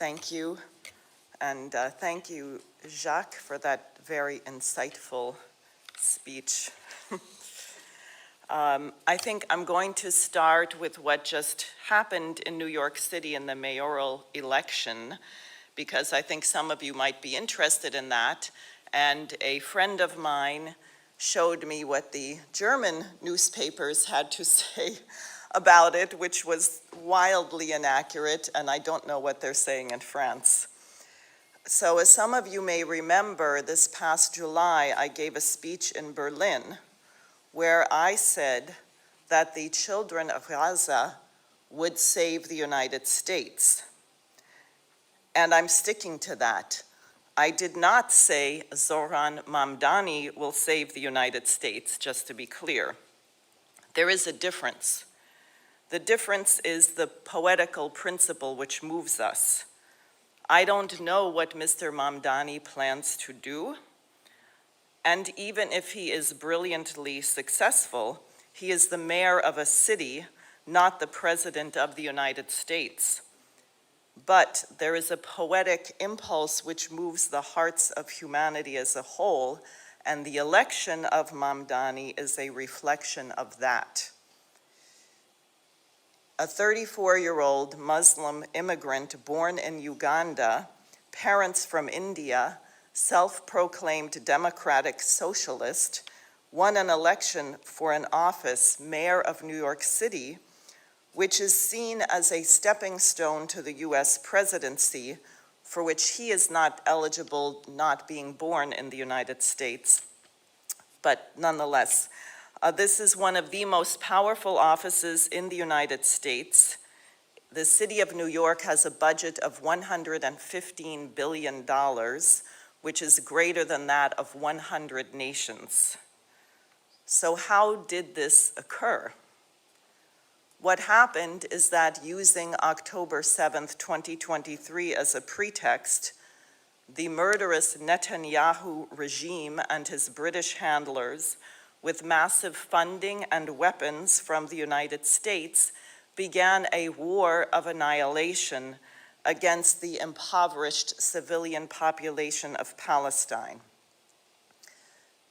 Thank you. And thank you, Jacques, for that very insightful speech. I think I'm going to start with what just happened in New York City in the mayoral election, because I think some of you might be interested in that. And a friend of mine showed me what the German newspapers had to say about it, which was wildly inaccurate, and I don't know what they're saying in France. So as some of you may remember, this past July, I gave a speech in Berlin where I said that the children of Gaza would save the United States. And I'm sticking to that. I did not say Zoran Mamdani will save the United States, just to be clear. There is a difference. The difference is the poetical principle which moves us. I don't know what Mr. Mamdani plans to do, and even if he is brilliantly successful, he is the mayor of a city, not the president of the United States. But there is a poetic impulse which moves the hearts of humanity as a whole, and the election of Mamdani is a reflection of that. A 34-year-old Muslim immigrant born in Uganda, parents from India, self-proclaimed democratic socialist, won an election for an office, mayor of New York City, which is seen as a stepping stone to the US presidency, for which he is not eligible, not being born in the United States. But nonetheless, this is one of the most powerful offices in the United States. The city of New York has a budget of $115 billion, which is greater than that of 100 nations. So how did this occur? What happened is that using October 7th, 2023 as a pretext, the murderous Netanyahu regime and his British handlers, with massive funding and weapons from the United States, began a war of annihilation against the impoverished civilian population of Palestine.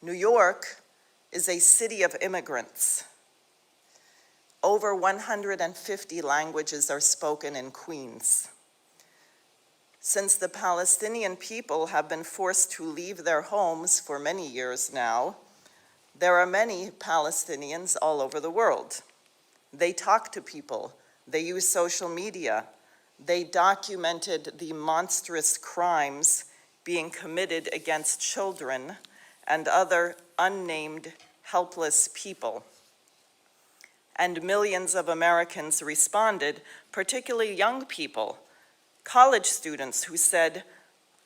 New York is a city of immigrants. Over 150 languages are spoken in Queens. Since the Palestinian people have been forced to leave their homes for many years now, there are many Palestinians all over the world. They talk to people, they use social media, they documented the monstrous crimes being committed against children and other unnamed, helpless people. And millions of Americans responded, particularly young people, college students who said,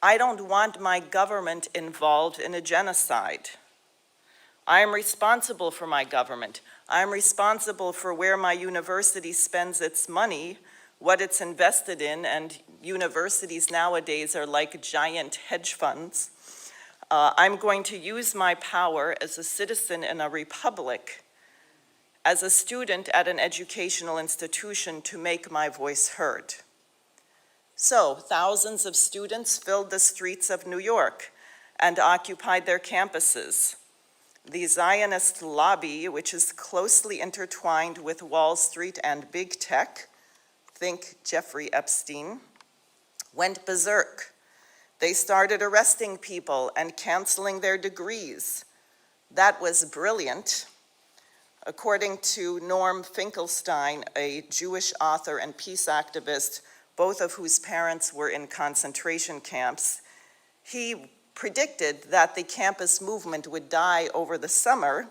"I don't want my government involved in a genocide. I am responsible for my government. I am responsible for where my university spends its money, what it's invested in, and universities nowadays are like giant hedge funds. I'm going to use my power as a citizen in a republic, as a student at an educational institution, to make my voice heard." So thousands of students filled the streets of New York and occupied their campuses. The Zionist lobby, which is closely intertwined with Wall Street and big tech, think Jeffrey Epstein, went berserk. They started arresting people and canceling their degrees. That was brilliant. According to Norm Finkelstein, a Jewish author and peace activist, both of whose parents were in concentration camps, he predicted that the campus movement would die over the summer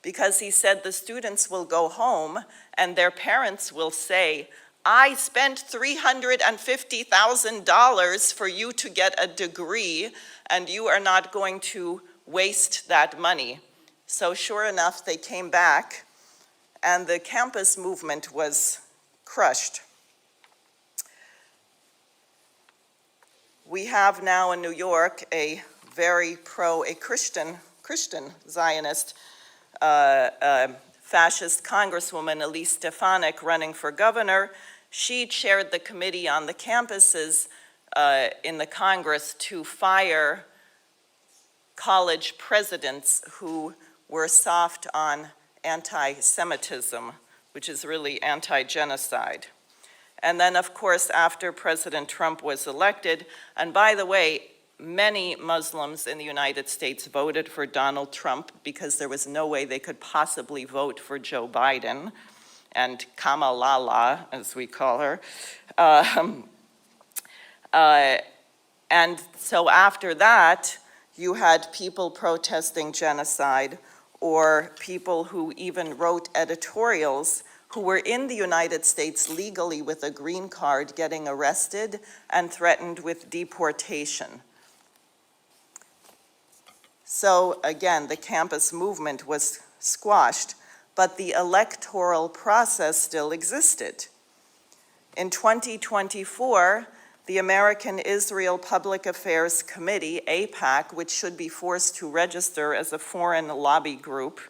because he said the students will go home and their parents will say, "I spent $350,000 for you to get a degree and you are not going to waste that money." So sure enough, they came back and the campus movement was crushed. We have now in New York a very Christian Zionist fascist Congresswoman, Elise Stefanik, running for governor. She chaired the committee on the campuses in the Congress to fire college presidents who were soft on anti-Semitism, which is really anti-genocide. And then, of course, after President Trump was elected, and by the way, many Muslims in the United States voted for Donald Trump because there was no way they could possibly vote for Joe Biden and Kamala, as we call her. And so after that, you had people protesting genocide, or people who even wrote editorials who were in the United States legally with a green card getting arrested and threatened with deportation. So again, the campus movement was squashed, but the electoral process still existed. In 2024, the American Israel Public Affairs Committee, AIPAC, which should be forced to register as a foreign lobby group,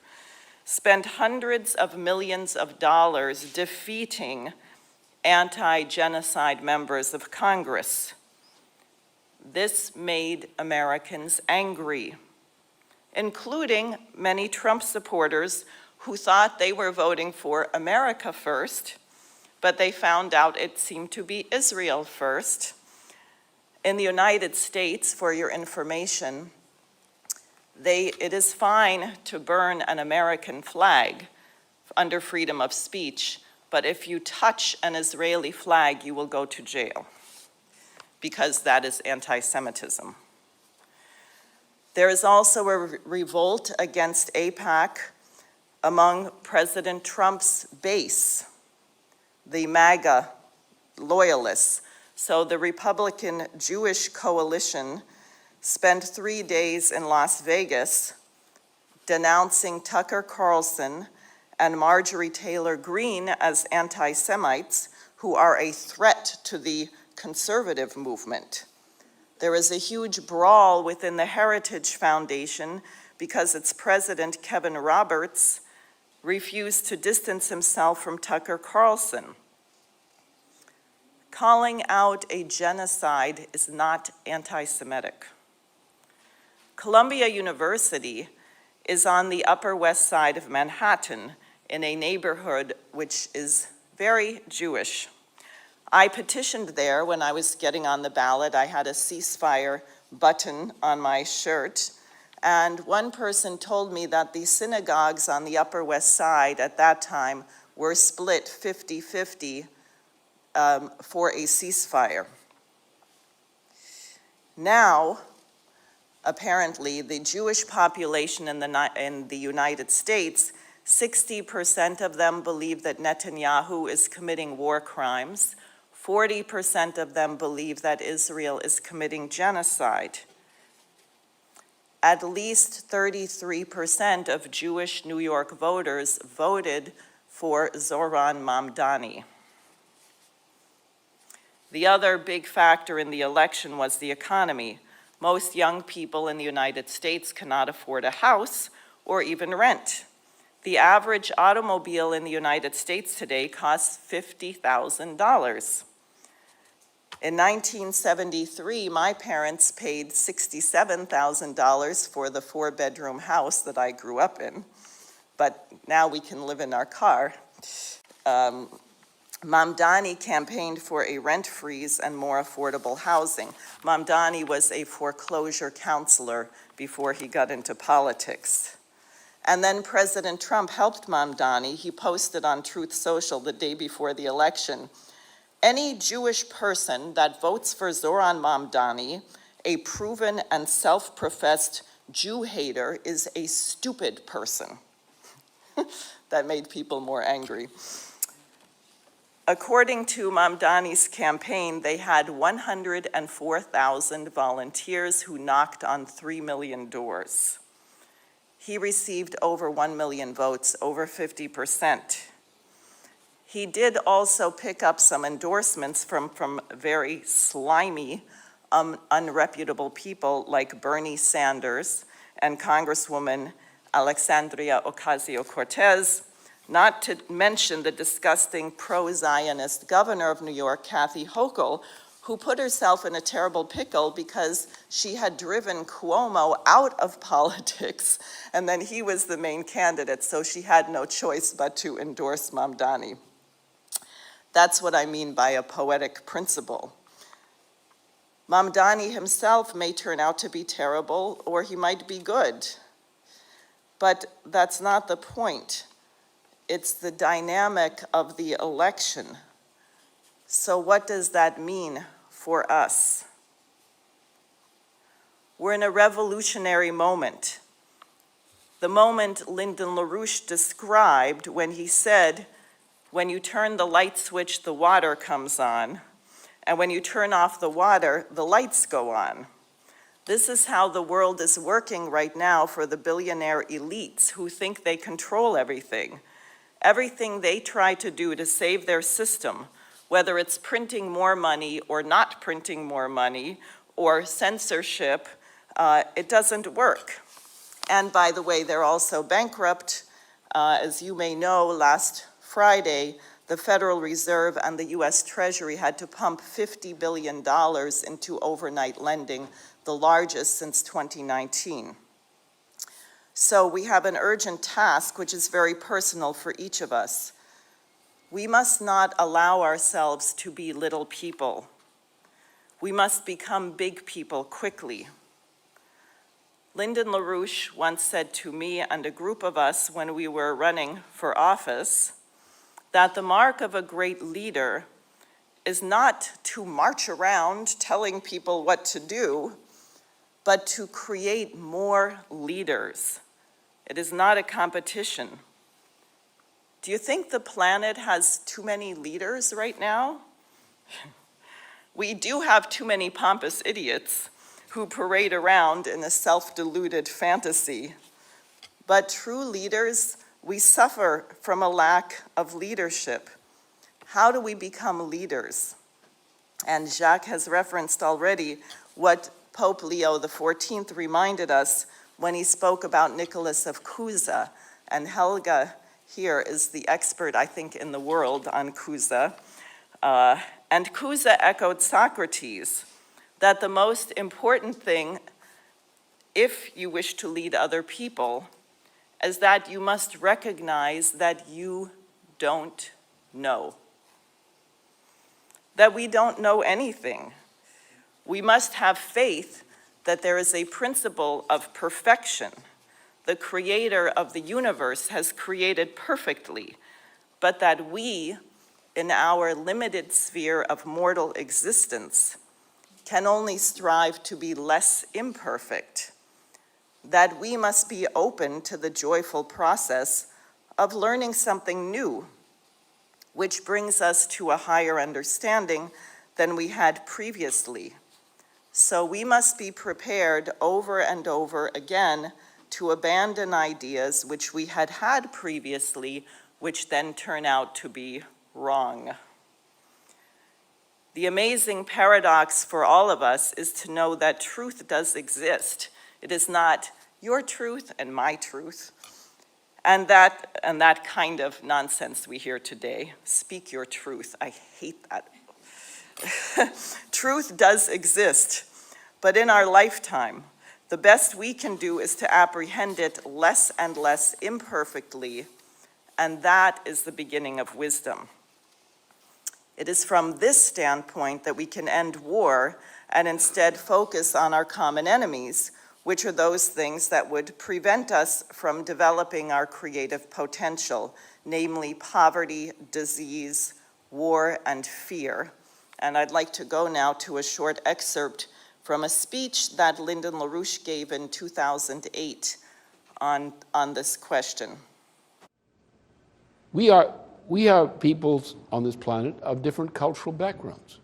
spent hundreds of millions of dollars defeating anti-genocide members of Congress. This made Americans angry, including many Trump supporters who thought they were voting for America first, but they found out it seemed to be Israel first. In the United States, for your information, it is fine to burn an American flag under freedom of speech, but if you touch an Israeli flag, you will go to jail, because that is anti-Semitism. There is also a revolt against AIPAC among President Trump's base, the MAGA loyalists. So the Republican Jewish coalition spent 3 days in Las Vegas denouncing Tucker Carlson and Marjorie Taylor Greene as anti-Semites who are a threat to the conservative movement. There is a huge brawl within the Heritage Foundation because its president, Kevin Roberts, refused to distance himself from Tucker Carlson. Calling out a genocide is not anti-Semitic. Columbia University is on the Upper West Side of Manhattan in a neighborhood which is very Jewish. I petitioned there when I was getting on the ballot. I had a ceasefire button on my shirt, and one person told me that the synagogues on the Upper West Side at that time were split 50-50 for a ceasefire. Now, apparently, the Jewish population in the United States, 60% of them believe that Netanyahu is committing war crimes. 40% of them believe that Israel is committing genocide. At least 33% of Jewish New York voters voted for Zohran Mamdani. The other big factor in the election was the economy. Most young people in the United States cannot afford a house or even rent. The average automobile in the United States today costs $50,000. In 1973, my parents paid $67,000 for the 4-bedroom house that I grew up in, but now we can live in our car. Mamdani campaigned for a rent freeze and more affordable housing. Mamdani was a foreclosure counselor before he got into politics. And then President Trump helped Mamdani. He posted on Truth Social the day before the election, "Any Jewish person that votes for Zohran Mamdani, a proven and self-professed Jew hater, is a stupid person." That made people more angry. According to Mamdani's campaign, they had 104,000 volunteers who knocked on 3 million doors. He received over 1 million votes, over 50%. He did also pick up some endorsements from very slimy, unreputable people like Bernie Sanders and Congresswoman Alexandria Ocasio-Cortez, not to mention the disgusting pro-Zionist governor of New York, Kathy Hochul, who put herself in a terrible pickle because she had driven Cuomo out of politics, and then he was the main candidate, so she had no choice but to endorse Mamdani. That's what I mean by a poetic principle. Mamdani himself may turn out to be terrible, or he might be good. But that's not the point. It's the dynamic of the election. So what does that mean for us? We're in a revolutionary moment. The moment Lyndon LaRouche described when he said, when you turn the light switch, the water comes on, and when you turn off the water, the lights go on. This is how the world is working right now for the billionaire elites who think they control everything. Everything they try to do to save their system, whether it's printing more money or not printing more money or censorship, it doesn't work. And by the way, they're also bankrupt. As you may know, last Friday, the Federal Reserve and the US Treasury had to pump $50 billion into overnight lending, the largest since 2019. So we have an urgent task, which is very personal for each of us. We must not allow ourselves to be little people. We must become big people quickly. Lyndon LaRouche once said to me and a group of us when we were running for office that the mark of a great leader is not to march around telling people what to do, but to create more leaders. It is not a competition. Do you think the planet has too many leaders right now? We do have too many pompous idiots who parade around in a self-deluded fantasy. But true leaders, we suffer from a lack of leadership. How do we become leaders? And Jacques has referenced already what Pope Leo XIV reminded us when he spoke about Nicholas of Cusa. And Helga here is the expert, I think, in the world on Cusa. And Cusa echoed Socrates, that the most important thing, if you wish to lead other people, is that you must recognize that you don't know. That we don't know anything. We must have faith that there is a principle of perfection. The creator of the universe has created perfectly, but that we, in our limited sphere of mortal existence, can only strive to be less imperfect. That we must be open to the joyful process of learning something new, which brings us to a higher understanding than we had previously. So we must be prepared over and over again to abandon ideas which we had had previously, which then turn out to be wrong. The amazing paradox for all of us is to know that truth does exist. It is not your truth and my truth, and that kind of nonsense we hear today. Speak your truth. I hate that. Truth does exist, but in our lifetime, the best we can do is to apprehend it less and less imperfectly, and that is the beginning of wisdom. It is from this standpoint that we can end war and instead focus on our common enemies, which are those things that would prevent us from developing our creative potential, namely poverty, disease, war, and fear. And I'd like to go now to a short excerpt from a speech that Lyndon LaRouche gave in 2008 on this question. We are peoples on this planet of different cultural backgrounds.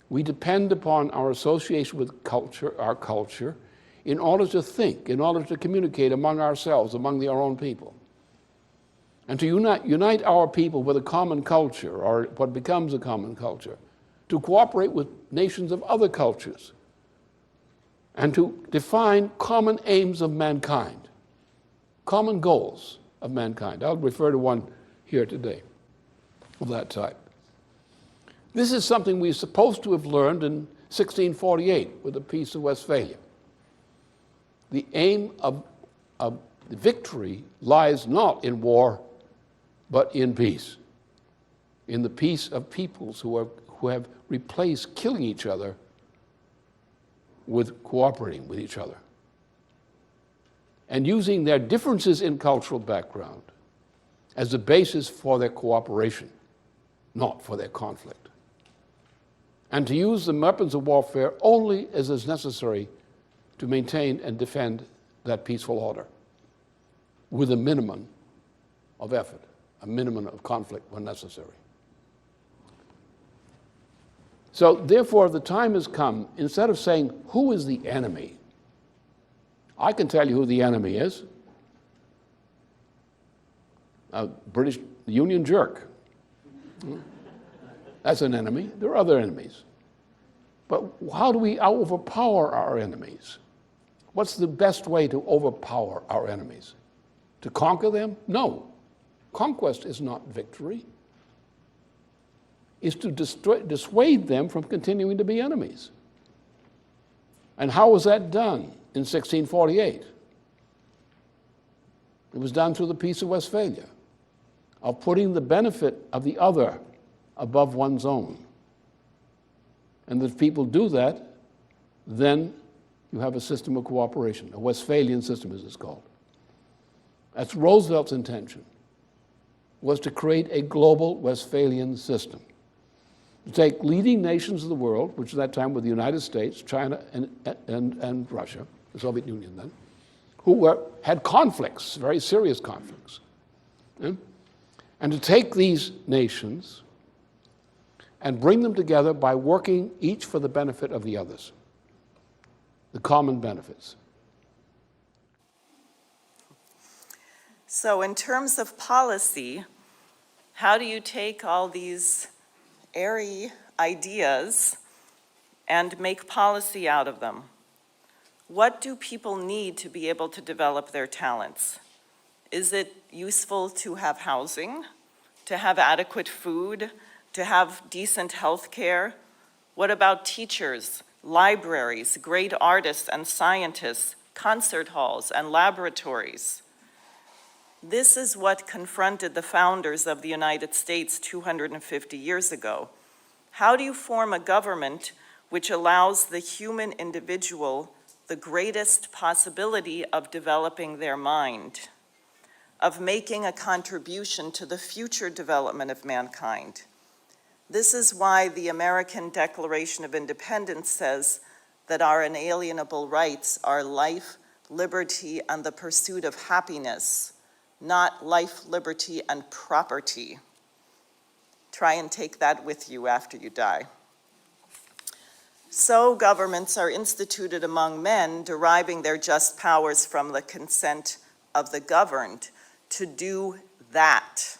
We depend upon our association with culture, our culture, in order to think, in order to communicate among ourselves, among our own people. And to unite our people with a common culture, or what becomes a common culture, to cooperate with nations of other cultures, and to define common aims of mankind, common goals of mankind. I'll refer to one here today of that type. This is something we're supposed to have learned in 1648 with the Peace of Westphalia. The aim of the victory lies not in war, but in peace. In the peace of peoples who have replaced killing each other with cooperating with each other and using their differences in cultural background as the basis for their cooperation, not for their conflict. And to use the weapons of warfare only as is necessary to maintain and defend that peaceful order with a minimum of effort, a minimum of conflict when necessary. So therefore, the time has come, instead of saying, who is the enemy? I can tell you who the enemy is. A British Union jerk. That's an enemy. There are other enemies. But how do we overpower our enemies? What's the best way to overpower our enemies? To conquer them? No. Conquest is not victory. It's to dissuade them from continuing to be enemies. And how was that done in 1648? It was done through the Peace of Westphalia, of putting the benefit of the other above one's own. And if people do that, then you have a system of cooperation, a Westphalian system as it's called. That's Roosevelt's intention, was to create a global Westphalian system. To take leading nations of the world, which at that time were the United States, China, and Russia, the Soviet Union then, who had conflicts, very serious conflicts. And to take these nations and bring them together by working each for the benefit of the others, the common benefits. So in terms of policy, how do you take all these airy ideas and make policy out of them? What do people need to be able to develop their talents? Is it useful to have housing, to have adequate food, to have decent health care? What about teachers, libraries, great artists and scientists, concert halls and laboratories? This is what confronted the founders of the United States 250 years ago. How do you form a government which allows the human individual the greatest possibility of developing their mind, of making a contribution to the future development of mankind? This is why the American Declaration of Independence says that our inalienable rights are life, liberty, and the pursuit of happiness, not life, liberty, and property. Try and take that with you after you die. So governments are instituted among men, deriving their just powers from the consent of the governed to do that.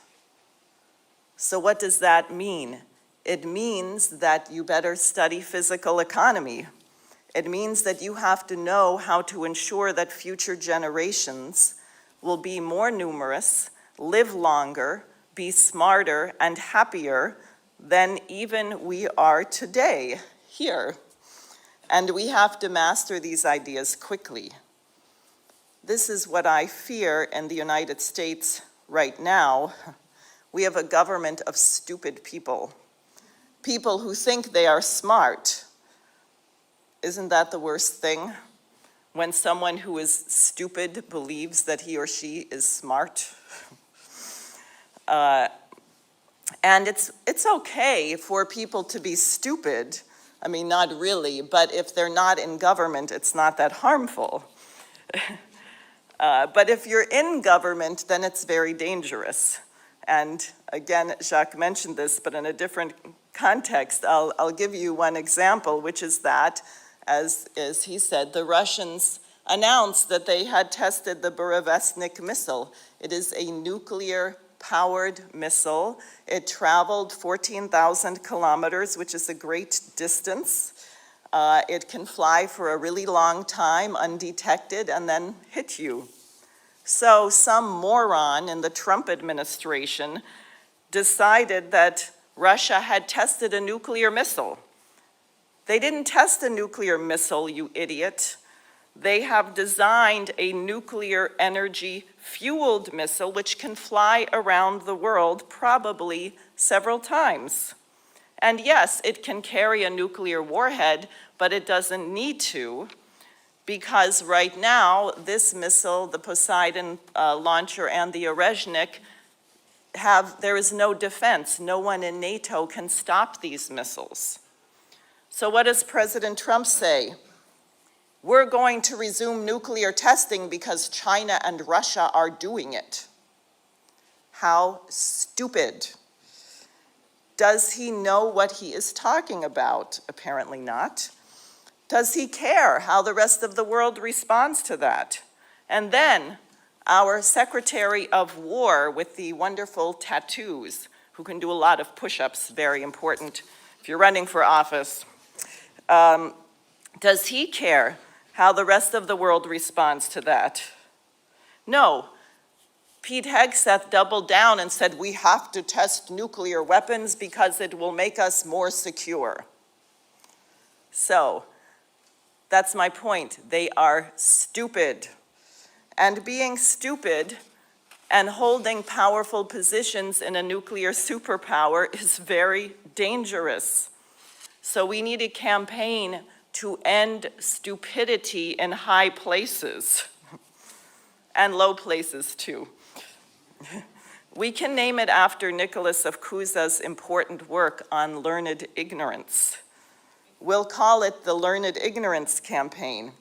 So what does that mean? It means that you better study physical economy. It means that you have to know how to ensure that future generations will be more numerous, live longer, be smarter and happier than even we are today here. And we have to master these ideas quickly. This is what I fear in the United States right now. We have a government of stupid people. People who think they are smart. Isn't that the worst thing? When someone who is stupid believes that he or she is smart. And it's okay for people to be stupid. I mean, not really, but if they're not in government, it's not that harmful. But if you're in government, then it's very dangerous. And again, Jacques mentioned this, but in a different context. I'll give you one example, which is that, as he said, the Russians announced that they had tested the Burevestnik missile. It is a nuclear-powered missile. It traveled 14,000 kilometers, which is a great distance. It can fly for a really long time undetected and then hit you. So some moron in the Trump administration decided that Russia had tested a nuclear missile. They didn't test a nuclear missile, you idiot. They have designed a nuclear energy fueled missile which can fly around the world probably several times. And yes, it can carry a nuclear warhead, but it doesn't need to, because right now, this missile, the Poseidon launcher and the Orezhnik, there is no defense. No one in NATO can stop these missiles. So what does President Trump say? We're going to resume nuclear testing because China and Russia are doing it. How stupid. Does he know what he is talking about? Apparently not. Does he care how the rest of the world responds to that? And then our Secretary of War with the wonderful tattoos, who can do a lot of push-ups, very important if you're running for office. Does he care how the rest of the world responds to that? No. Pete Hegseth doubled down and said, we have to test nuclear weapons because it will make us more secure. So, that's my point. They are stupid. And being stupid and holding powerful positions in a nuclear superpower is very dangerous. So we need a campaign to end stupidity in high places and low places too. We can name it after Nicholas of Cusa's important work on learned ignorance. We'll call it the Learned Ignorance Campaign,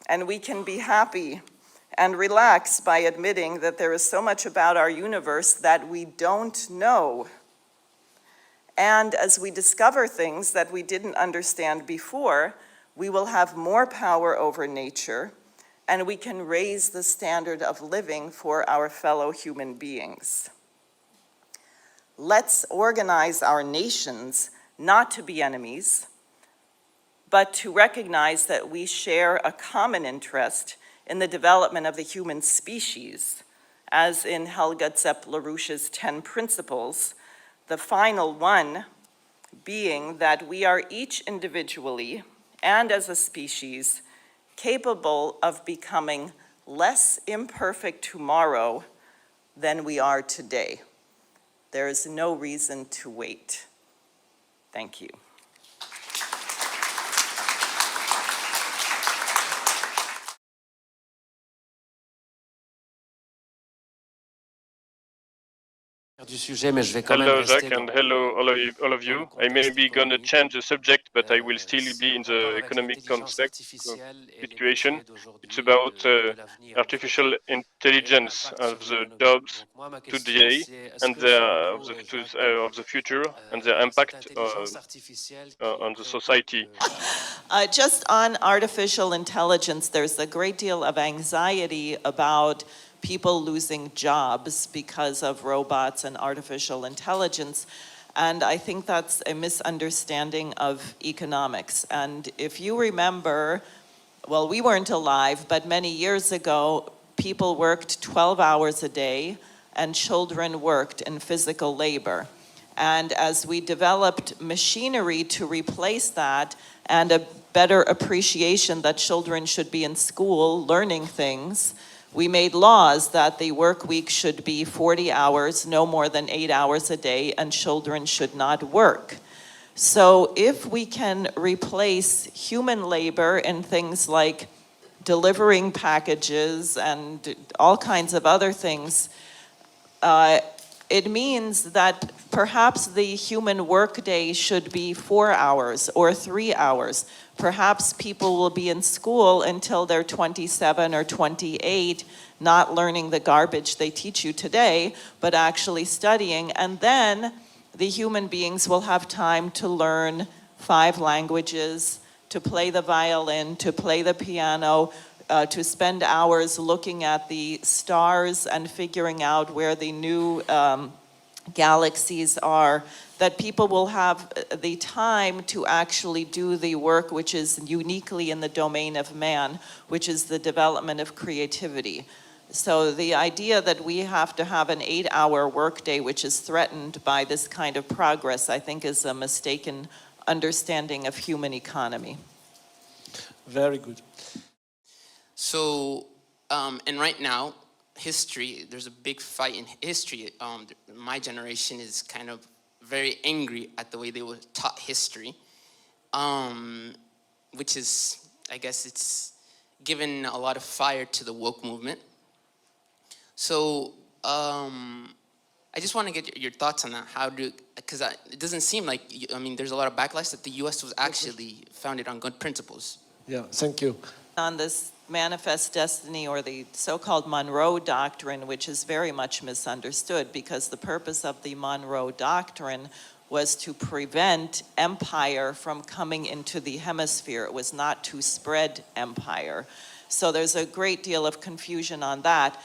and we can be happy and relax by admitting that there is so much about our universe that we don't know. And as we discover things that we didn't understand before, we will have more power over nature, and we can raise the standard of living for our fellow human beings. Let's organize our nations not to be enemies, but to recognize that we share a common interest in the development of the human species, as in Helga Zepp-LaRouche's 10 principles, the final one being that we are each individually and as a species capable of becoming less imperfect tomorrow than we are today. There is no reason to wait. Thank you. Hello, Jacques, and hello, all of you. I may be going to change the subject, but I will still be in the economic situation. It's about artificial intelligence of the jobs today and of the future and their impact on the society. Just on artificial intelligence, there's a great deal of anxiety about people losing jobs because of robots and artificial intelligence. And I think that's a misunderstanding of economics. And if you remember, well, we weren't alive, but many years ago, people worked 12 hours a day and children worked in physical labor. And as we developed machinery to replace that and a better appreciation that children should be in school learning things, we made laws that the work week should be 40 hours, no more than 8 hours a day, and children should not work. So if we can replace human labor in things like delivering packages and all kinds of other things, it means that perhaps the human workday should be 4 hours or 3 hours. Perhaps people will be in school until they're 27 or 28, not learning the garbage they teach you today, but actually studying. And then the human beings will have time to learn 5 languages, to play the violin, to play the piano, to spend hours looking at the stars and figuring out where the new galaxies are, that people will have the time to actually do the work which is uniquely in the domain of man, which is the development of creativity. So the idea that we have to have an 8-hour workday, which is threatened by this kind of progress, I think is a mistaken understanding of human economy. Very good. So, and right now, history, there's a big fight in history. My generation is kind of very angry at the way they were taught history, which is, I guess it's given a lot of fire to the woke movement. So, I just want to get your thoughts on that. How do, because it doesn't seem like, I mean, there's a lot of backlash that the U.S. was actually founded on good principles. Yeah, thank you. On this manifest destiny, or the so-called Monroe Doctrine, which is very much misunderstood, because the purpose of the Monroe Doctrine was to prevent empire from coming into the hemisphere. It was not to spread empire. So there's a great deal of confusion on that.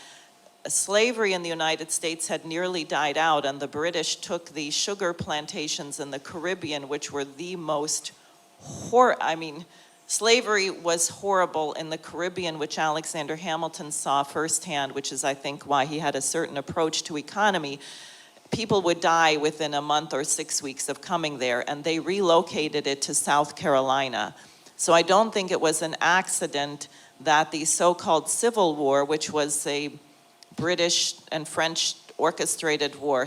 Slavery in the United States had nearly died out, and the British took the sugar plantations in the Caribbean, which were the most slavery was horrible in the Caribbean, which Alexander Hamilton saw firsthand, which is, I think, why he had a certain approach to economy. People would die within a month or 6 weeks of coming there, and they relocated it to South Carolina. So I don't think it was an accident that the so-called Civil War, which was a British and French orchestrated war,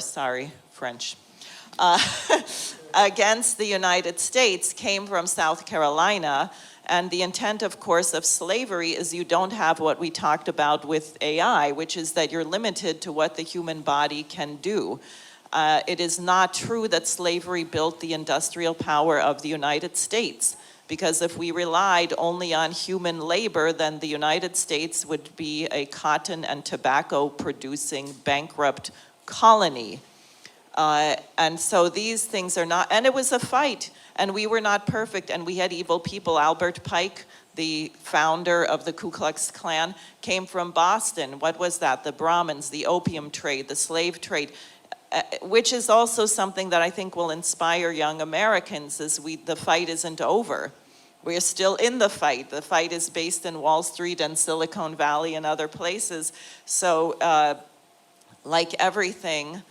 against the United States, came from South Carolina. And the intent, of course, of slavery is you don't have what we talked about with AI, which is that you're limited to what the human body can do. It is not true that slavery built the industrial power of the United States, because if we relied only on human labor, then the United States would be a cotton and tobacco producing bankrupt colony. And so these things are not, and it was a fight, and we were not perfect, and we had evil people. Albert Pike, the founder of the Ku Klux Klan, came from Boston. What was that? The Brahmins, the opium trade, the slave trade, which is also something that I think will inspire young Americans, is the fight isn't over. We're still in the fight. The fight is based in Wall Street and Silicon Valley and other places. So like everything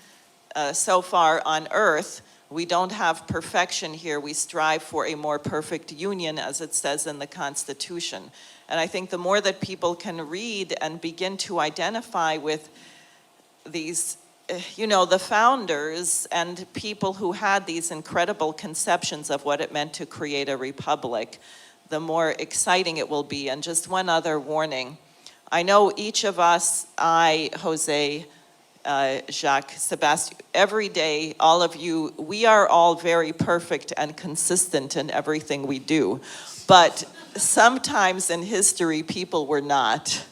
so far on earth, we don't have perfection here. We strive for a more perfect union, as it says in the Constitution. And I think the more that people can read and begin to identify with these, the founders and people who had these incredible conceptions of what it meant to create a republic, the more exciting it will be. And just one other warning. I know each of us, Jose, Jacques, Sebastian, every day, all of you, we are all very perfect and consistent in everything we do. But sometimes in history, people were not.